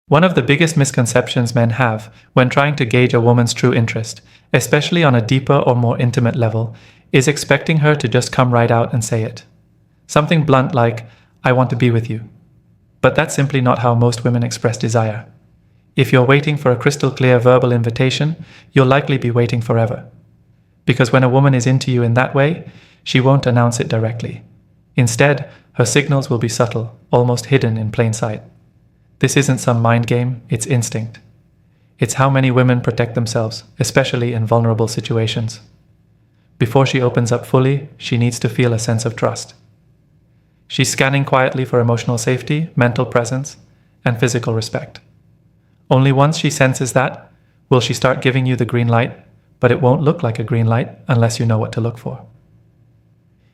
One of the biggest misconceptions men have when trying to gauge a woman's true interest, especially on a deeper or more intimate level, is expecting her to just come right out and say it. Something blunt like, "I want to be with you." But that's simply not how most women express desire. If you're waiting for a crystal clear verbal invitation, you'll likely be waiting forever. Because when a woman is into you in that way, she won't announce it directly. Instead, her signals will be subtle, almost hidden in plain sight. This isn't some mind game, it's instinct. It's how many women protect themselves, especially in vulnerable situations. Before she opens up fully, she needs to feel a sense of trust. She's scanning quietly for emotional safety, mental presence, and physical respect. Only once she senses that, will she start giving you the green light, but it won't look like a green light unless you know what to look for.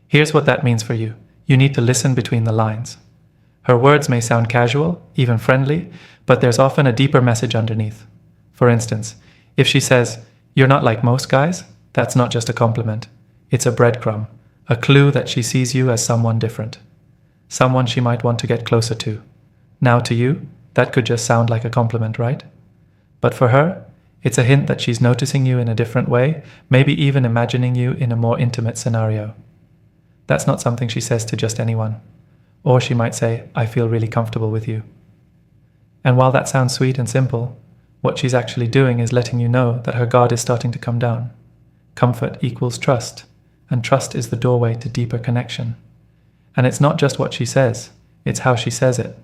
Here's what that means for you. You need to listen between the lines. Her words may sound casual, even friendly, but there's often a deeper message underneath. For instance, if she says, "You're not like most guys," that's not just a compliment. It's a breadcrumb, a clue that she sees you as someone different. Someone she might want to get closer to. Now to you, that could just sound like a compliment, right? But for her, it's a hint that she's noticing you in a different way, maybe even imagining you in a more intimate scenario. That's not something she says to just anyone. Or she might say, "I feel really comfortable with you." And while that sounds sweet and simple, what she's actually doing is letting you know that her guard is starting to come down. Comfort equals trust, and trust is the doorway to deeper connection. And it's not just what she says, it's how she says it.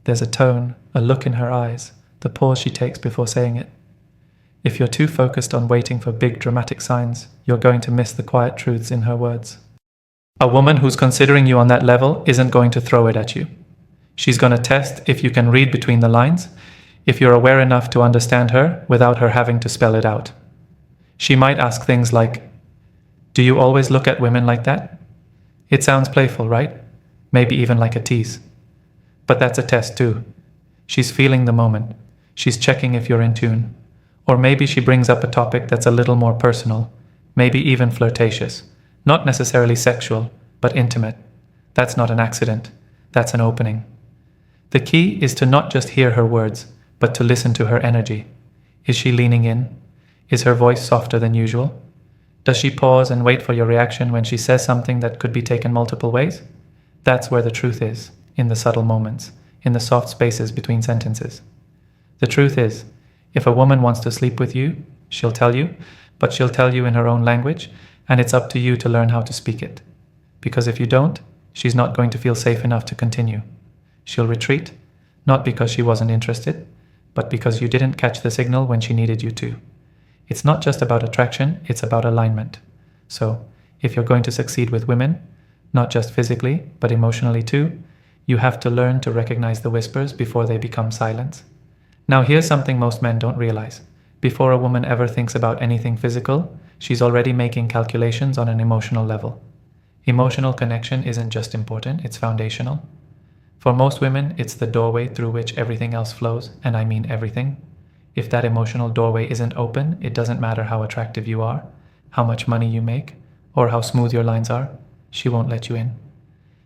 There's a tone, a look in her eyes, the pause she takes before saying it. If you're too focused on waiting for big dramatic signs, you're going to miss the quiet truths in her words. A woman who's considering you on that level isn't going to throw it at you. She's going to test if you can read between the lines, if you're aware enough to understand her without her having to spell it out. She might ask things like, "Do you always look at women like that?" It sounds playful, right? Maybe even like a tease. But that's a test too. She's feeling the moment. She's checking if you're in tune. Or maybe she brings up a topic that's a little more personal, maybe even flirtatious. Not necessarily sexual, but intimate. That's not an accident. That's an opening. The key is to not just hear her words, but to listen to her energy. Is she leaning in? Is her voice softer than usual? Does she pause and wait for your reaction when she says something that could be taken multiple ways? That's where the truth is, in the subtle moments, in the soft spaces between sentences. The truth is, if a woman wants to sleep with you, she'll tell you, but she'll tell you in her own language, and it's up to you to learn how to speak it. Because if you don't, she's not going to feel safe enough to continue. She'll retreat, not because she wasn't interested, but because you didn't catch the signal when she needed you to. It's not just about attraction, it's about alignment. So, if you're going to succeed with women, not just physically, but emotionally too, you have to learn to recognize the whispers before they become silence. Now here's something most men don't realize. Before a woman ever thinks about anything physical, she's already making calculations on an emotional level. Emotional connection isn't just important, it's foundational. For most women, it's the doorway through which everything else flows, and I mean everything. If that emotional doorway isn't open, it doesn't matter how attractive you are, how much money you make, or how smooth your lines are, she won't let you in.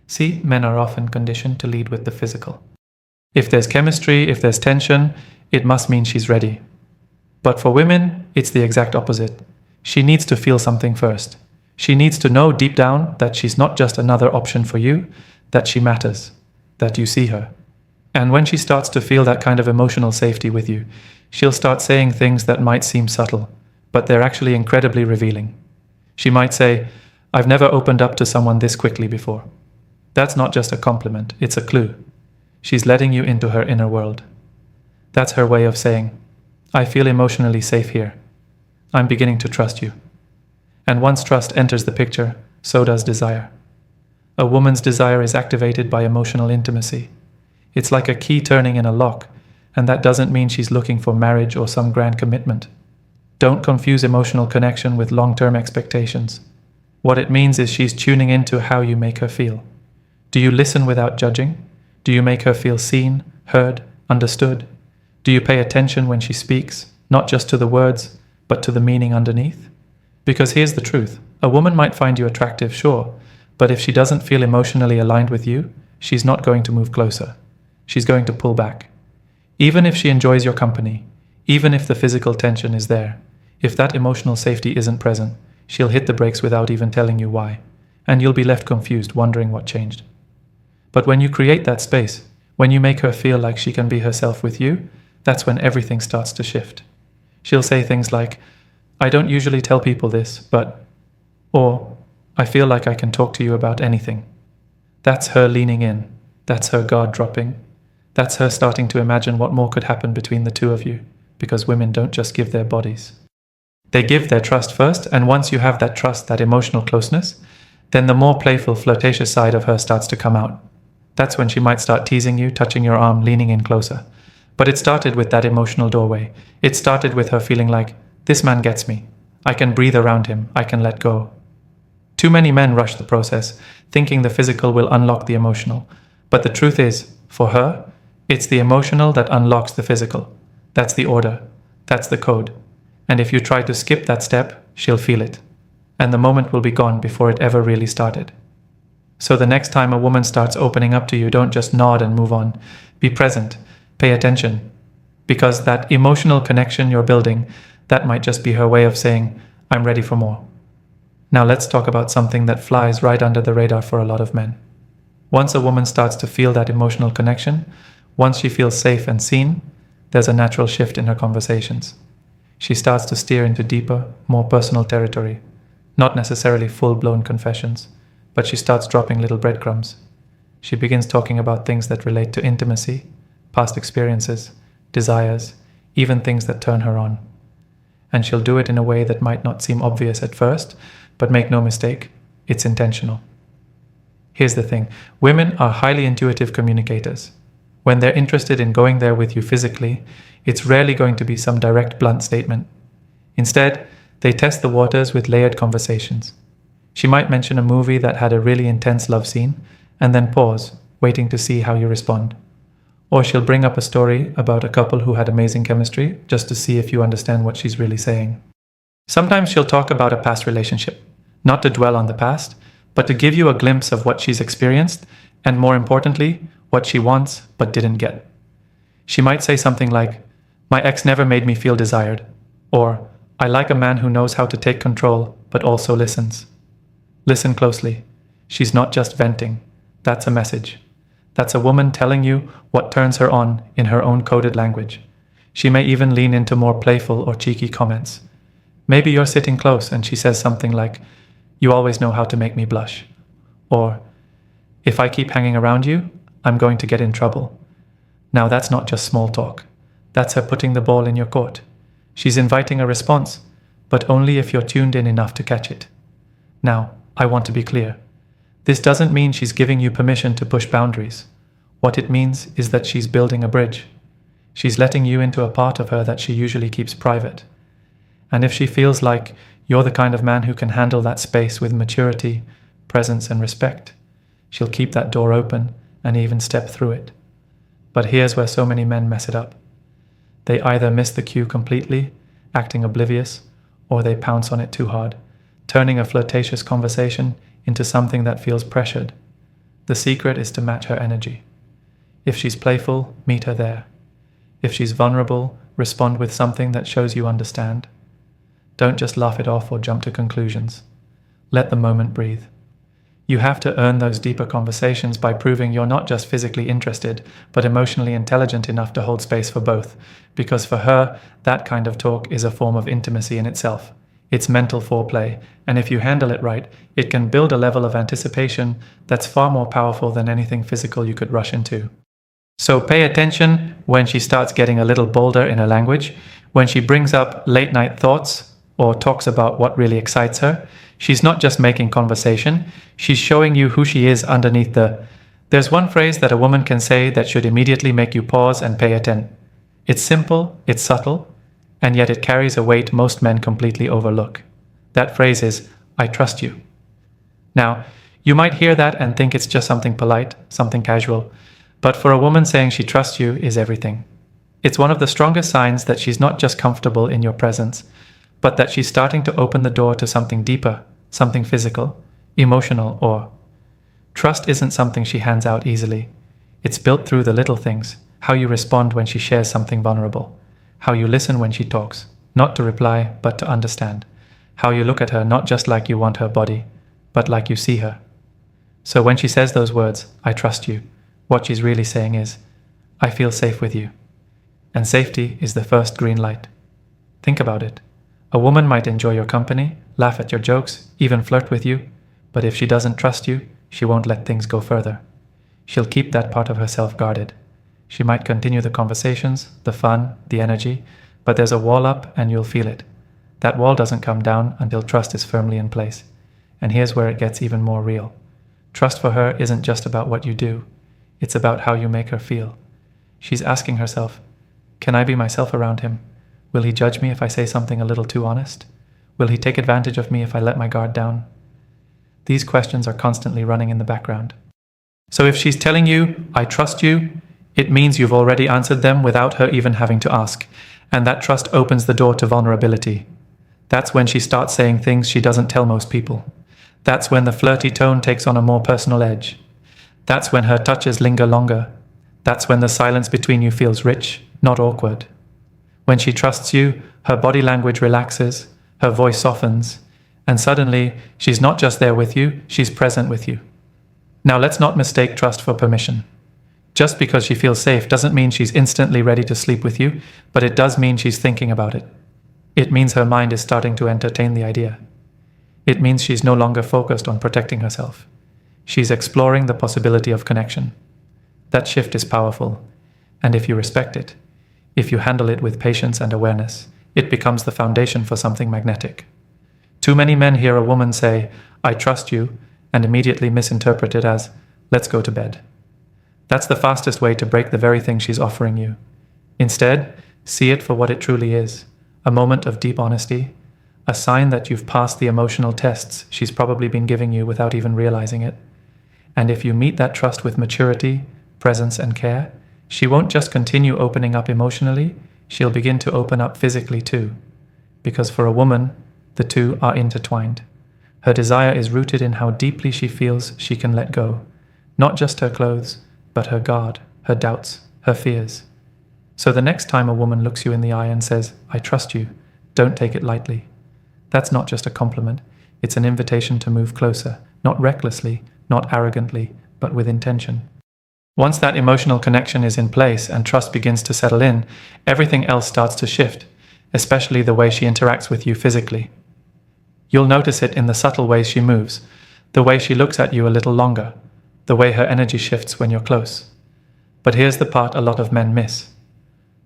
See, men are often conditioned to lead with the physical. If there's chemistry, if there's tension, it must mean she's ready. But for women, it's the exact opposite. She needs to feel something first. She needs to know deep down that she's not just another option for you, that she matters, that you see her. And when she starts to feel that kind of emotional safety with you, she'll start saying things that might seem subtle, but they're actually incredibly revealing. She might say, "I've never opened up to someone this quickly before." That's not just a compliment, it's a clue. She's letting you into her inner world. That's her way of saying, "I feel emotionally safe here. I'm beginning to trust you." And once trust enters the picture, so does desire. A woman's desire is activated by emotional intimacy. It's like a key turning in a lock, and that doesn't mean she's looking for marriage or some grand commitment. Don't confuse emotional connection with long-term expectations. What it means is she's tuning into how you make her feel. Do you listen without judging? Do you make her feel seen, heard, understood? Do you pay attention when she speaks, not just to the words, but to the meaning underneath? Because here's the truth. A woman might find you attractive, sure, but if she doesn't feel emotionally aligned with you, she's not going to move closer. She's going to pull back. Even if she enjoys your company, even if the physical tension is there, if that emotional safety isn't present, she'll hit the brakes without even telling you why, and you'll be left confused, wondering what changed. But when you create that space, when you make her feel like she can be herself with you, that's when everything starts to shift. She'll say things like, "I don't usually tell people this, but," or, "I feel like I can talk to you about anything." That's her leaning in. That's her guard dropping. That's her starting to imagine what more could happen between the two of you, because women don't just give their bodies. They give their trust first, and once you have that trust, that emotional closeness, then the more playful, flirtatious side of her starts to come out. That's when she might start teasing you, touching your arm, leaning in closer. But it started with that emotional doorway. It started with her feeling like, this man gets me. I can breathe around him. I can let go. Too many men rush the process, thinking the physical will unlock the emotional. But the truth is, for her, it's the emotional that unlocks the physical. That's the order. That's the code. And if you try to skip that step, she'll feel it. And the moment will be gone before it ever really started. So the next time a woman starts opening up to you, don't just nod and move on. Be present. Pay attention. Because that emotional connection you're building, that might just be her way of saying, I'm ready for more. Now let's talk about something that flies right under the radar for a lot of men. Once a woman starts to feel that emotional connection, once she feels safe and seen, there's a natural shift in her conversations. She starts to steer into deeper, more personal territory. Not necessarily full-blown confessions, but she starts dropping little breadcrumbs. She begins talking about things that relate to intimacy, past experiences, desires, even things that turn her on. And she'll do it in a way that might not seem obvious at first, but make no mistake, it's intentional. Here's the thing, women are highly intuitive communicators. When they're interested in going there with you physically, it's rarely going to be some direct, blunt statement. Instead, they test the waters with layered conversations. She might mention a movie that had a really intense love scene, and then pause, waiting to see how you respond. Or she'll bring up a story about a couple who had amazing chemistry, just to see if you understand what she's really saying. Sometimes she'll talk about a past relationship, not to dwell on the past, but to give you a glimpse of what she's experienced, and more importantly, what she wants but didn't get. She might say something like, "My ex never made me feel desired," or "I like a man who knows how to take control but also listens." Listen closely. She's not just venting. That's a message. That's a woman telling you what turns her on in her own coded language. She may even lean into more playful or cheeky comments. Maybe you're sitting close and she says something like, "You always know how to make me blush," or "If I keep hanging around you, I'm going to get in trouble." Now that's not just small talk. That's her putting the ball in your court. She's inviting a response, but only if you're tuned in enough to catch it. Now, I want to be clear. This doesn't mean she's giving you permission to push boundaries. What it means is that she's building a bridge. She's letting you into a part of her that she usually keeps private. And if she feels like you're the kind of man who can handle that space with maturity, presence, and respect, she'll keep that door open and even step through it. But here's where so many men mess it up. They either miss the cue completely, acting oblivious, or they pounce on it too hard, turning a flirtatious conversation into something that feels pressured. The secret is to match her energy. If she's playful, meet her there. If she's vulnerable, respond with something that shows you understand. Don't just laugh it off or jump to conclusions. Let the moment breathe. You have to earn those deeper conversations by proving you're not just physically interested, but emotionally intelligent enough to hold space for both. Because for her, that kind of talk is a form of intimacy in itself. It's mental foreplay, and if you handle it right, it can build a level of anticipation that's far more powerful than anything physical you could rush into. So pay attention when she starts getting a little bolder in her language, when she brings up late-night thoughts or talks about what really excites her. She's not just making conversation, she's showing you who she is underneath the... There's one phrase that a woman can say that should immediately make you pause and pay attention. It's simple, it's subtle, and yet it carries a weight most men completely overlook. That phrase is, "I trust you." Now, you might hear that and think it's just something polite, something casual, but for a woman, saying she trusts you is everything. It's one of the strongest signs that she's not just comfortable in your presence, but that she's starting to open the door to something deeper, something physical, emotional, or... Trust isn't something she hands out easily. It's built through the little things, how you respond when she shares something vulnerable, how you listen when she talks, not to reply, but to understand, how you look at her not just like you want her body, but like you see her. So when she says those words, I trust you, what she's really saying is, I feel safe with you. And safety is the first green light. Think about it. A woman might enjoy your company, laugh at your jokes, even flirt with you, but if she doesn't trust you, she won't let things go further. She'll keep that part of herself guarded. She might continue the conversations, the fun, the energy, but there's a wall up and you'll feel it. That wall doesn't come down until trust is firmly in place. And here's where it gets even more real. Trust for her isn't just about what you do. It's about how you make her feel. She's asking herself, can I be myself around him? Will he judge me if I say something a little too honest? Will he take advantage of me if I let my guard down? These questions are constantly running in the background. So if she's telling you, I trust you, it means you've already answered them without her even having to ask. And that trust opens the door to vulnerability. That's when she starts saying things she doesn't tell most people. That's when the flirty tone takes on a more personal edge. That's when her touches linger longer. That's when the silence between you feels rich, not awkward. When she trusts you, her body language relaxes, her voice softens, and suddenly she's not just there with you, she's present with you. Now let's not mistake trust for permission. Just because she feels safe doesn't mean she's instantly ready to sleep with you, but it does mean she's thinking about it. It means her mind is starting to entertain the idea. It means she's no longer focused on protecting herself. She's exploring the possibility of connection. That shift is powerful, and if you respect it, if you handle it with patience and awareness, it becomes the foundation for something magnetic. Too many men hear a woman say, I trust you, and immediately misinterpret it as, let's go to bed. That's the fastest way to break the very thing she's offering you. Instead, see it for what it truly is, a moment of deep honesty, a sign that you've passed the emotional tests she's probably been giving you without even realizing it. And if you meet that trust with maturity, presence, and care, she won't just continue opening up emotionally, she'll begin to open up physically too. Because for a woman, the two are intertwined. Her desire is rooted in how deeply she feels she can let go, not just her clothes, but her guard, her doubts, her fears. So the next time a woman looks you in the eye and says, I trust you, don't take it lightly. That's not just a compliment, it's an invitation to move closer, not recklessly, not arrogantly, but with intention. Once that emotional connection is in place and trust begins to settle in, everything else starts to shift, especially the way she interacts with you physically. You'll notice it in the subtle ways she moves, the way she looks at you a little longer, the way her energy shifts when you're close. But here's the part a lot of men miss.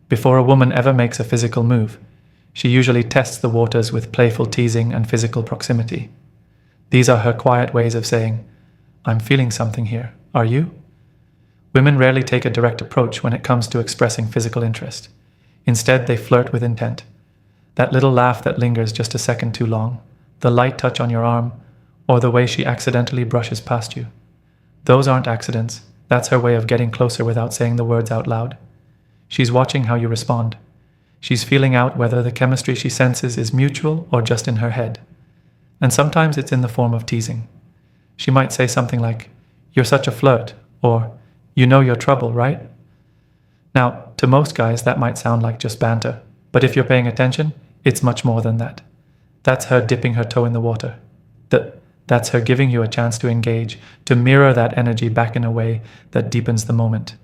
Before a woman ever makes a physical move, she usually tests the waters with playful teasing and physical proximity. These are her quiet ways of saying, I'm feeling something here, are you? Women rarely take a direct approach when it comes to expressing physical interest. Instead, they flirt with intent. That little laugh that lingers just a second too long, the light touch on your arm, or the way she accidentally brushes past you. Those aren't accidents. That's her way of getting closer without saying the words out loud. She's watching how you respond. She's feeling out whether the chemistry she senses is mutual or just in her head. And sometimes it's in the form of teasing. She might say something like, you're such a flirt, or you know your trouble, right? Now, to most guys, that might sound like just banter, but if you're paying attention, it's much more than that. That's her dipping her toe in the water. That's her giving you a chance to engage, to mirror that energy back in a way that deepens the moment.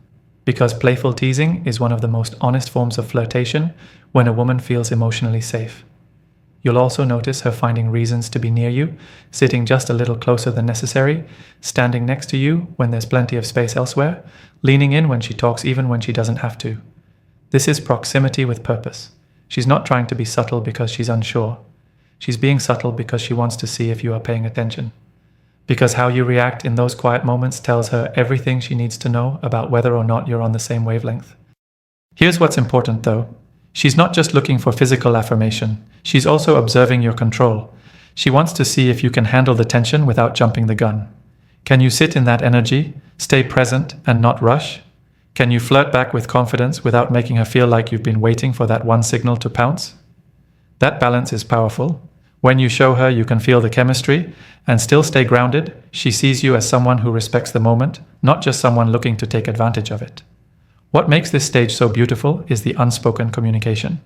Because playful teasing is one of the most honest forms of flirtation when a woman feels emotionally safe. You'll also notice her finding reasons to be near you, sitting just a little closer than necessary, standing next to you when there's plenty of space elsewhere, leaning in when she talks even when she doesn't have to. This is proximity with purpose. She's not trying to be subtle because she's unsure. She's being subtle because she wants to see if you are paying attention. Because how you react in those quiet moments tells her everything she needs to know about whether or not you're on the same wavelength. Here's what's important though. She's not just looking for physical affirmation. She's also observing your control. She wants to see if you can handle the tension without jumping the gun. Can you sit in that energy, stay present and not rush? Can you flirt back with confidence without making her feel like you've been waiting for that one signal to pounce? That balance is powerful. When you show her you can feel the chemistry and still stay grounded, she sees you as someone who respects the moment, not just someone looking to take advantage of it. What makes this stage so beautiful is the unspoken communication.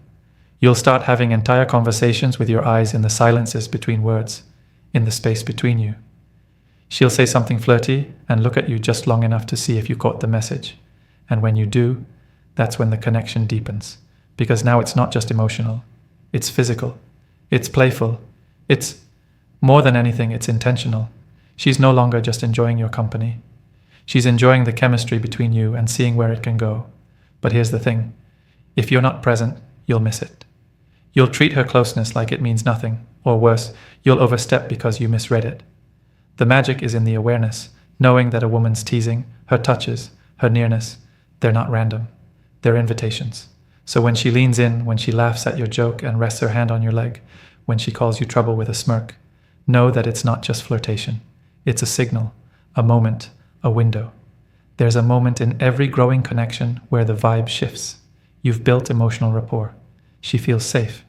You'll start having entire conversations with your eyes in the silences between words, in the space between you. She'll say something flirty and look at you just long enough to see if you caught the message. And when you do, that's when the connection deepens. Because now it's not just emotional, it's physical, it's playful, it's more than anything, it's intentional. She's no longer just enjoying your company. She's enjoying the chemistry between you and seeing where it can go. But here's the thing, if you're not present, you'll miss it. You'll treat her closeness like it means nothing, or worse, you'll overstep because you misread it. The magic is in the awareness, knowing that a woman's teasing, her touches, her nearness, they're not random. They're invitations. So when she leans in, when she laughs at your joke and rests her hand on your leg, when she calls you trouble with a smirk, know that it's not just flirtation. It's a signal, a moment, a window. There's a moment in every growing connection where the vibe shifts. You've built emotional rapport. She feels safe.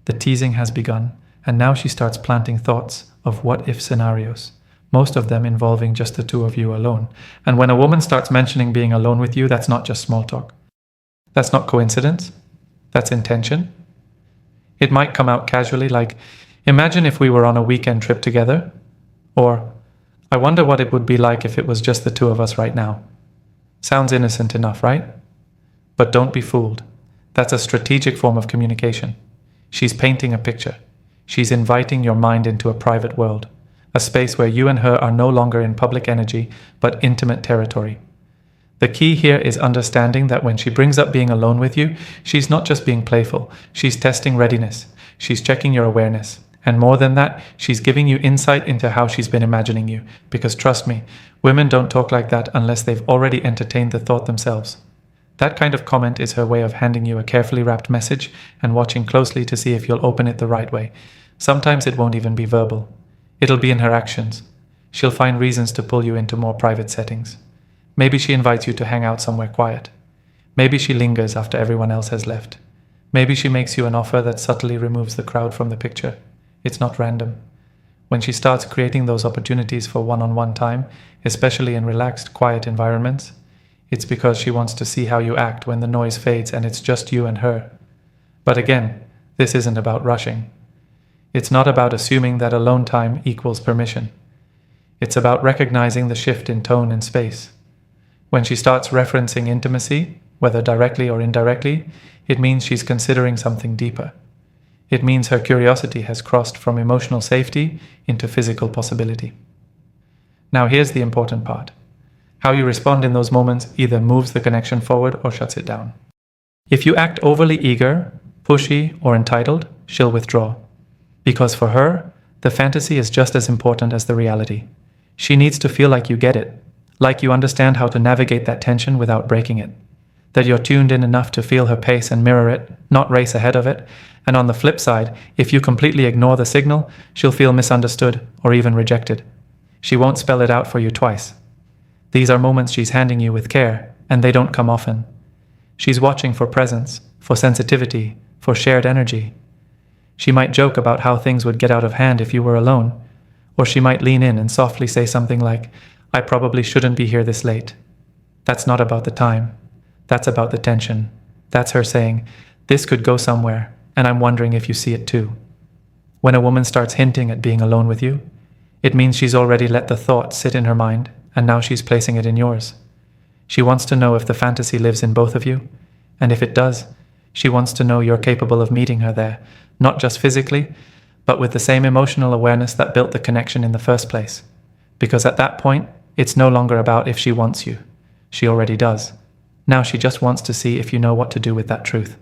The teasing has begun, and now she starts planting thoughts of what-if scenarios, most of them involving just the two of you alone. And when a woman starts mentioning being alone with you, that's not just small talk. That's not coincidence. That's intention. It might come out casually like, imagine if we were on a weekend trip together, or I wonder what it would be like if it was just the two of us right now. Sounds innocent enough, right? But don't be fooled. That's a strategic form of communication. She's painting a picture. She's inviting your mind into a private world, a space where you and her are no longer in public energy, but intimate territory. The key here is understanding that when she brings up being alone with you, she's not just being playful, she's testing readiness, she's checking your awareness, and more than that, she's giving you insight into how she's been imagining you, because trust me, women don't talk like that unless they've already entertained the thought themselves. That kind of comment is her way of handing you a carefully wrapped message and watching closely to see if you'll open it the right way. Sometimes it won't even be verbal. It'll be in her actions. She'll find reasons to pull you into more private settings. Maybe she invites you to hang out somewhere quiet. Maybe she lingers after everyone else has left. Maybe she makes you an offer that subtly removes the crowd from the picture. It's not random. When she starts creating those opportunities for one-on-one time, especially in relaxed, quiet environments, it's because she wants to see how you act when the noise fades and it's just you and her. But again, this isn't about rushing. It's not about assuming that alone time equals permission. It's about recognizing the shift in tone and space. When she starts referencing intimacy, whether directly or indirectly, it means she's considering something deeper. It means her curiosity has crossed from emotional safety into physical possibility. Now here's the important part. How you respond in those moments either moves the connection forward or shuts it down. If you act overly eager, pushy, or entitled, she'll withdraw. Because for her, the fantasy is just as important as the reality. She needs to feel like you get it, like you understand how to navigate that tension without breaking it, that you're tuned in enough to feel her pace and mirror it, not race ahead of it. And on the flip side, if you completely ignore the signal, she'll feel misunderstood or even rejected. She won't spell it out for you twice. These are moments she's handing you with care, and they don't come often. She's watching for presence, for sensitivity, for shared energy. She might joke about how things would get out of hand if you were alone, or she might lean in and softly say something like, I probably shouldn't be here this late. That's not about the time. That's about the tension. That's her saying, this could go somewhere, and I'm wondering if you see it too. When a woman starts hinting at being alone with you, it means she's already let the thought sit in her mind, and now she's placing it in yours. She wants to know if the fantasy lives in both of you, and if it does, she wants to know you're capable of meeting her there, not just physically, but with the same emotional awareness that built the connection in the first place. Because at that point, it's no longer about if she wants you. She already does. Now she just wants to see if you know what to do with that truth.